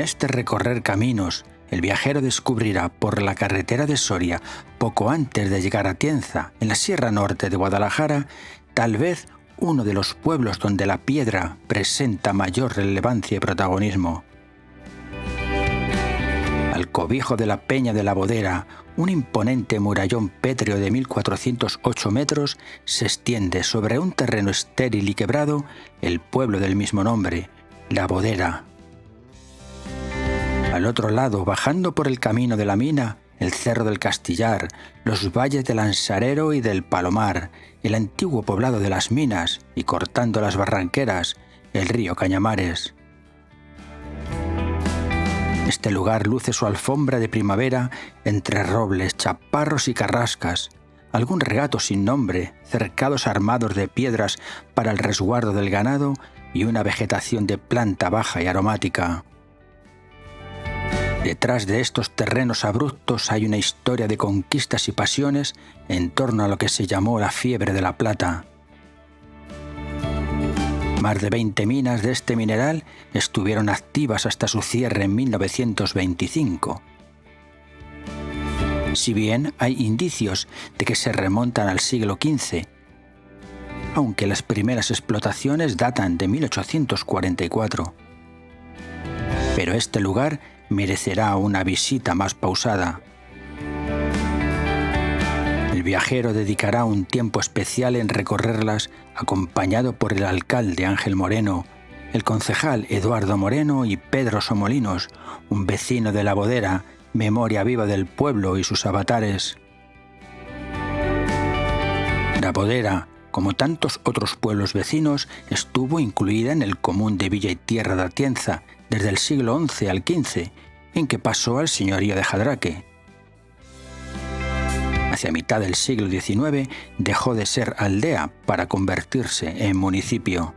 este recorrer caminos, el viajero descubrirá por la carretera de Soria, poco antes de llegar a Tienza, en la Sierra Norte de Guadalajara, tal vez uno de los pueblos donde la piedra presenta mayor relevancia y protagonismo. Al cobijo de la Peña de la Bodera, un imponente murallón pétreo de 1408 metros, se extiende sobre un terreno estéril y quebrado el pueblo del mismo nombre, La Bodera. Al otro lado, bajando por el camino de la mina, el Cerro del Castillar, los valles del Ansarero y del Palomar, el antiguo poblado de las minas y cortando las barranqueras, el río Cañamares. Este lugar luce su alfombra de primavera entre robles, chaparros y carrascas, algún regato sin nombre, cercados armados de piedras para el resguardo del ganado y una vegetación de planta baja y aromática. Detrás de estos terrenos abruptos hay una historia de conquistas y pasiones en torno a lo que se llamó la fiebre de la plata. Más de 20 minas de este mineral estuvieron activas hasta su cierre en 1925. Si bien hay indicios de que se remontan al siglo XV, aunque las primeras explotaciones datan de 1844. Pero este lugar merecerá una visita más pausada. El viajero dedicará un tiempo especial en recorrerlas acompañado por el alcalde Ángel Moreno, el concejal Eduardo Moreno y Pedro Somolinos, un vecino de La Bodera, memoria viva del pueblo y sus avatares. La Bodera, como tantos otros pueblos vecinos, estuvo incluida en el común de Villa y Tierra de Atienza desde el siglo XI al XV, en que pasó al señorío de Jadraque. Hacia mitad del siglo XIX dejó de ser aldea para convertirse en municipio.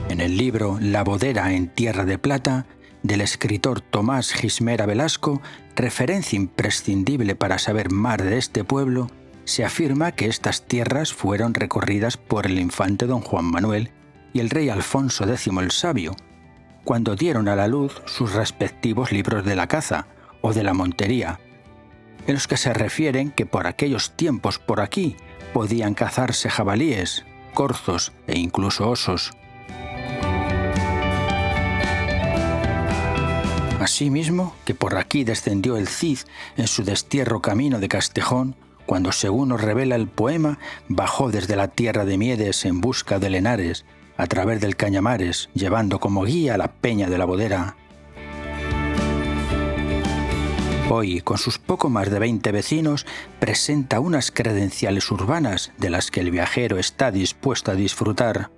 En el libro La Bodera en Tierra de Plata, del escritor Tomás Gismera Velasco, referencia imprescindible para saber más de este pueblo, se afirma que estas tierras fueron recorridas por el infante don Juan Manuel y el rey Alfonso X el Sabio, cuando dieron a la luz sus respectivos libros de la caza o de la montería, en los que se refieren que por aquellos tiempos por aquí podían cazarse jabalíes, corzos e incluso osos. Asimismo, que por aquí descendió el Cid en su destierro camino de Castejón, cuando, según nos revela el poema, bajó desde la tierra de Miedes en busca de Lenares, a través del Cañamares, llevando como guía la Peña de la Bodera. Hoy, con sus poco más de 20 vecinos, presenta unas credenciales urbanas de las que el viajero está dispuesto a disfrutar.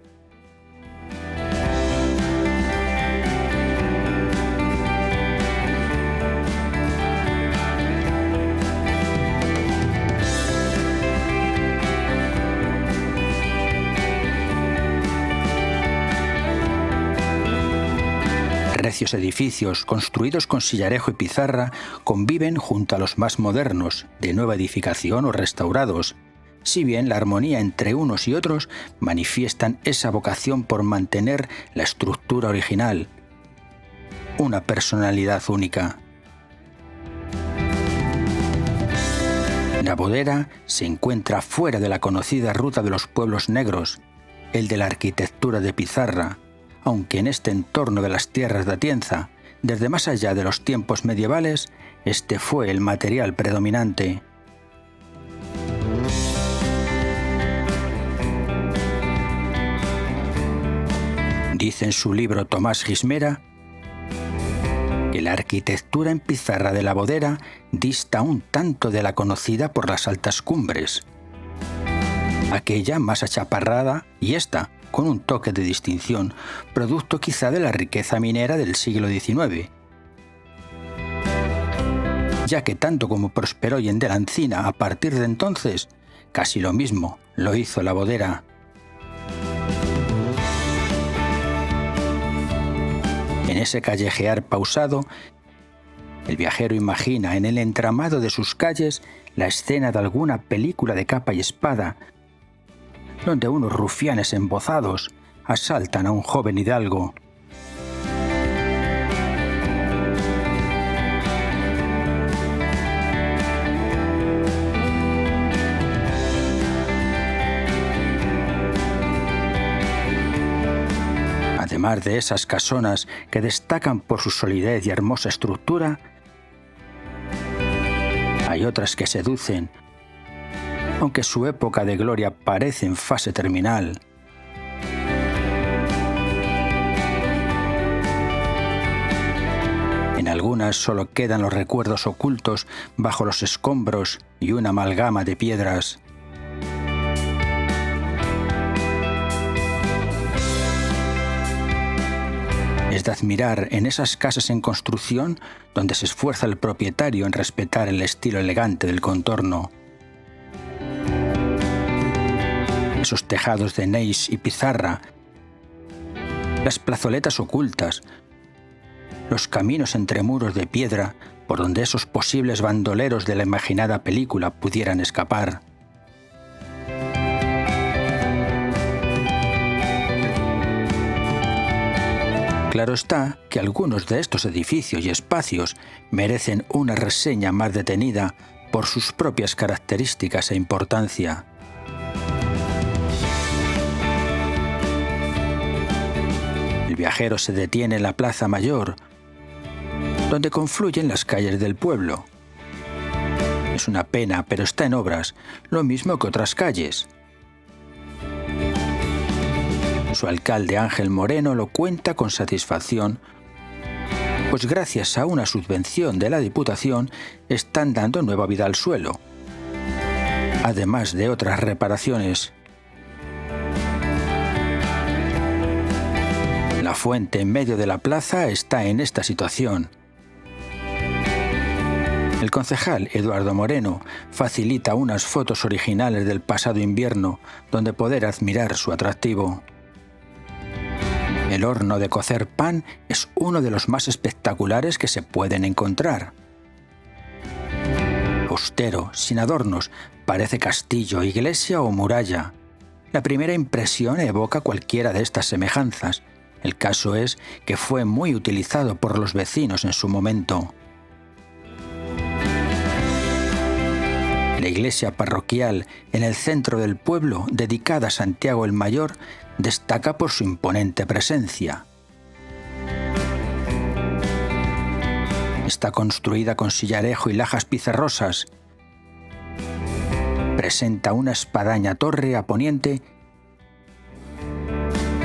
Recios edificios, construidos con sillarejo y pizarra, conviven junto a los más modernos, de nueva edificación o restaurados, si bien la armonía entre unos y otros manifiestan esa vocación por mantener la estructura original, una personalidad única. La Bodera se encuentra fuera de la conocida ruta de los pueblos negros, el de la arquitectura de pizarra, aunque en este entorno de las tierras de Atienza, desde más allá de los tiempos medievales, este fue el material predominante. Dice en su libro Tomás Gismera que la arquitectura en pizarra de La Bodera dista un tanto de la conocida por las altas cumbres, aquella más achaparrada y esta con un toque de distinción, producto quizá de la riqueza minera del siglo XIX, ya que tanto como prosperó Yende la Encina a partir de entonces, casi lo mismo lo hizo La Bodera. En ese callejear pausado, el viajero imagina en el entramado de sus calles la escena de alguna película de capa y espada, donde unos rufianes embozados asaltan a un joven hidalgo. Además de esas casonas que destacan por su solidez y hermosa estructura, hay otras que seducen, aunque su época de gloria parece en fase terminal. En algunas solo quedan los recuerdos ocultos bajo los escombros y una amalgama de piedras. Es de admirar en esas casas en construcción donde se esfuerza el propietario en respetar el estilo elegante del contorno. Esos tejados de neis y pizarra, las plazoletas ocultas, los caminos entre muros de piedra por donde esos posibles bandoleros de la imaginada película pudieran escapar. Claro está que algunos de estos edificios y espacios merecen una reseña más detenida por sus propias características e importancia. El viajero se detiene en la Plaza Mayor, donde confluyen las calles del pueblo. Es una pena, pero está en obras, lo mismo que otras calles. Su alcalde Ángel Moreno lo cuenta con satisfacción, pues gracias a una subvención de la Diputación están dando nueva vida al suelo, además de otras reparaciones. La fuente en medio de la plaza está en esta situación. El concejal Eduardo Moreno facilita unas fotos originales del pasado invierno donde poder admirar su atractivo. El horno de cocer pan es uno de los más espectaculares que se pueden encontrar. Austero, sin adornos, parece castillo, iglesia o muralla. La primera impresión evoca cualquiera de estas semejanzas. El caso es que fue muy utilizado por los vecinos en su momento. La iglesia parroquial en el centro del pueblo, dedicada a Santiago el Mayor, destaca por su imponente presencia. Está construida con sillarejo y lajas pizarrosas. Presenta una espadaña torre a poniente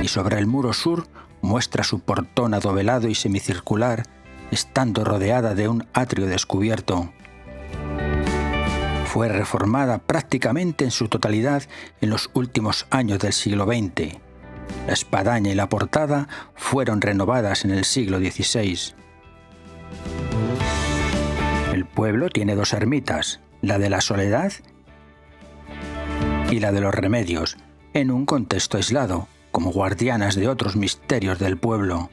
y sobre el muro sur muestra su portón adovelado y semicircular, estando rodeada de un atrio descubierto. Fue reformada prácticamente en su totalidad en los últimos años del siglo XX. La espadaña y la portada fueron renovadas en el siglo XVI. El pueblo tiene dos ermitas, la de la Soledad y la de los Remedios, en un contexto aislado, como guardianas de otros misterios del pueblo.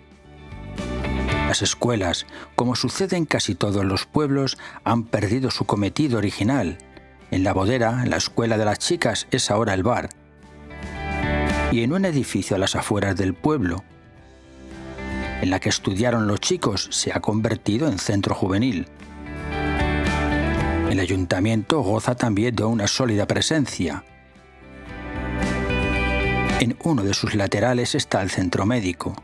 Las escuelas, como sucede en casi todos los pueblos, han perdido su cometido original. En La Bodera, la escuela de las chicas, es ahora el bar. Y en un edificio a las afueras del pueblo, en la que estudiaron los chicos, se ha convertido en centro juvenil. El ayuntamiento goza también de una sólida presencia. En uno de sus laterales está el centro médico.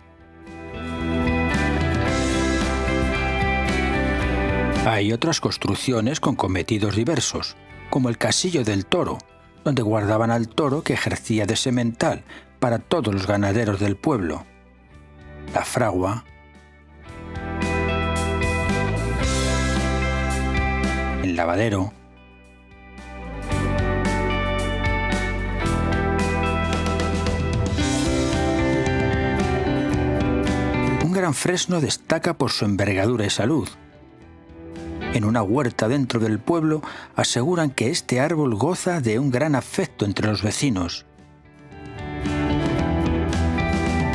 Hay otras construcciones con cometidos diversos, como el Casillo del Toro, donde guardaban al toro que ejercía de semental para todos los ganaderos del pueblo. La Fragua, el lavadero, un gran fresno destaca por su envergadura y salud. En una huerta dentro del pueblo aseguran que este árbol goza de un gran afecto entre los vecinos.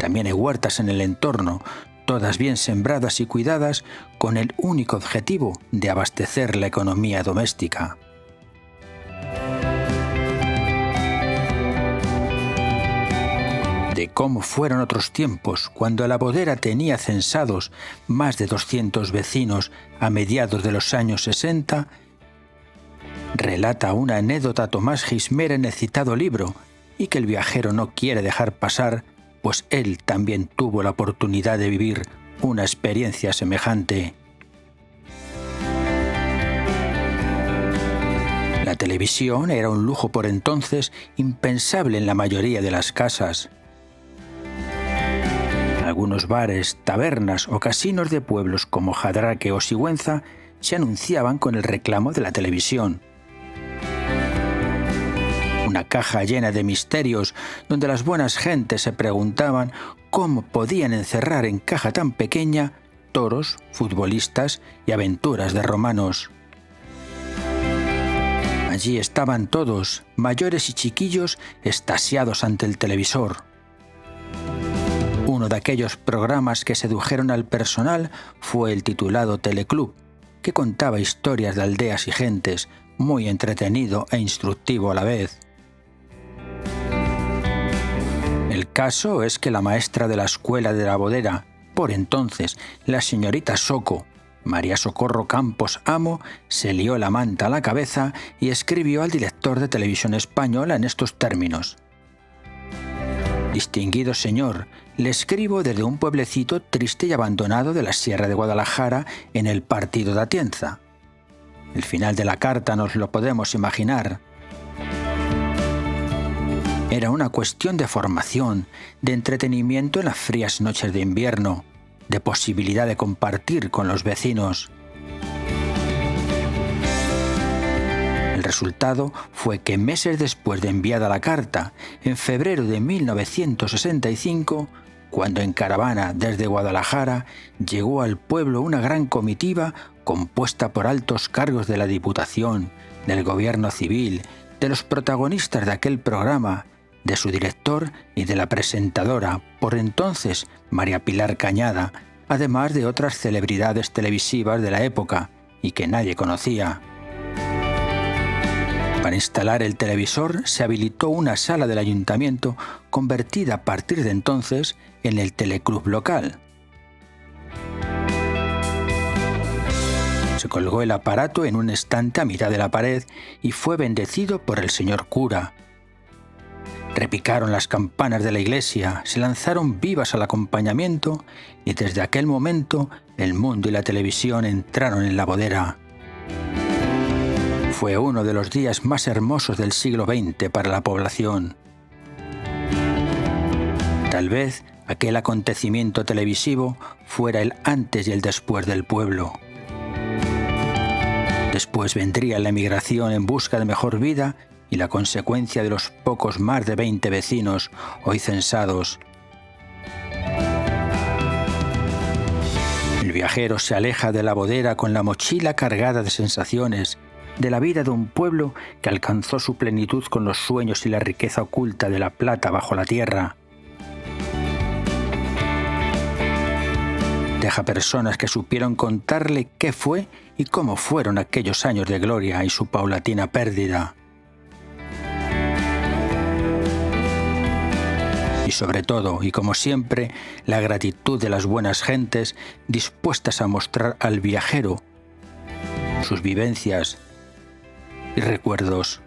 También hay huertas en el entorno, todas bien sembradas y cuidadas, con el único objetivo de abastecer la economía doméstica. De cómo fueron otros tiempos, cuando La Bodera tenía censados más de 200 vecinos a mediados de los años 60, relata una anécdota Tomás Gismera en el citado libro, y que el viajero no quiere dejar pasar, pues él también tuvo la oportunidad de vivir una experiencia semejante. La televisión era un lujo por entonces impensable en la mayoría de las casas. Algunos bares, tabernas o casinos de pueblos como Jadraque o Sigüenza se anunciaban con el reclamo de la televisión. Una caja llena de misterios donde las buenas gentes se preguntaban cómo podían encerrar en caja tan pequeña toros, futbolistas y aventuras de romanos. Allí estaban todos, mayores y chiquillos, extasiados ante el televisor. Uno de aquellos programas que sedujeron al personal fue el titulado Teleclub, que contaba historias de aldeas y gentes, muy entretenido e instructivo a la vez. El caso es que la maestra de la escuela de La Bodera, por entonces la señorita Soco, María Socorro Campos Amo, se lió la manta a la cabeza y escribió al director de Televisión Española en estos términos: «Distinguido señor, le escribo desde un pueblecito triste y abandonado de la Sierra de Guadalajara en el partido de Atienza. El final de la carta nos lo podemos imaginar. Era una cuestión de formación, de entretenimiento en las frías noches de invierno, de posibilidad de compartir con los vecinos. El resultado fue que meses después de enviada la carta, en febrero de 1965, cuando en caravana desde Guadalajara llegó al pueblo una gran comitiva compuesta por altos cargos de la Diputación, del Gobierno Civil, de los protagonistas de aquel programa, de su director y de la presentadora, por entonces María Pilar Cañada, además de otras celebridades televisivas de la época y que nadie conocía. Para instalar el televisor se habilitó una sala del ayuntamiento convertida a partir de entonces en el teleclub local. Se colgó el aparato en un estante a mitad de la pared y fue bendecido por el señor cura. Repicaron las campanas de la iglesia, se lanzaron vivas al acompañamiento y desde aquel momento el mundo y la televisión entraron en La Bodera. Fue uno de los días más hermosos del siglo XX para la población. Tal vez aquel acontecimiento televisivo fuera el antes y el después del pueblo. Después vendría la emigración en busca de mejor vida y la consecuencia de los pocos más de 20 vecinos hoy censados. El viajero se aleja de La Bodera con la mochila cargada de sensaciones, de la vida de un pueblo que alcanzó su plenitud con los sueños y la riqueza oculta de la plata bajo la tierra. Deja personas que supieron contarle qué fue y cómo fueron aquellos años de gloria y su paulatina pérdida. Y sobre todo, y como siempre, la gratitud de las buenas gentes dispuestas a mostrar al viajero sus vivencias y recuerdos.